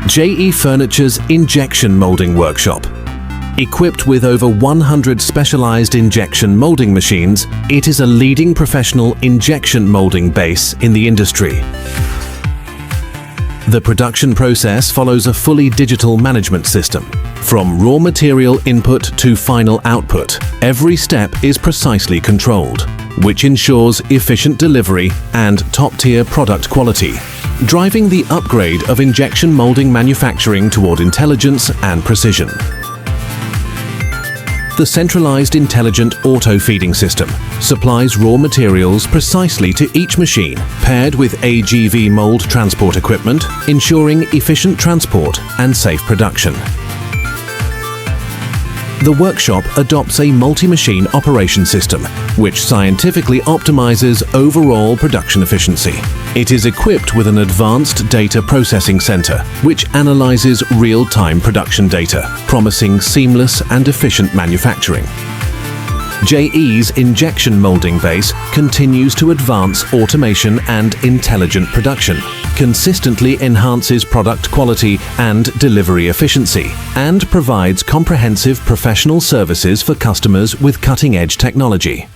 JE Furniture's Injection Molding Workshop. Equipped with over 100 specialized injection molding machines, it is a leading professional injection molding base in the industry. The production process follows a fully digital management system. From raw material input to final output, every step is precisely controlled, which ensures efficient delivery and top-tier product quality, driving the upgrade of injection molding manufacturing toward intelligence and precision. The centralized intelligent auto-feeding system supplies raw materials precisely to each machine, paired with AGV mold transport equipment, ensuring efficient transport and safe production. The workshop adopts a multi-machine operation system, which scientifically optimizes overall production efficiency. It is equipped with an advanced data processing center, which analyzes real-time production data, promising seamless and efficient manufacturing. JE's injection molding base continues to advance automation and intelligent production, consistently enhances product quality and delivery efficiency, and provides comprehensive professional services for customers with cutting-edge technology.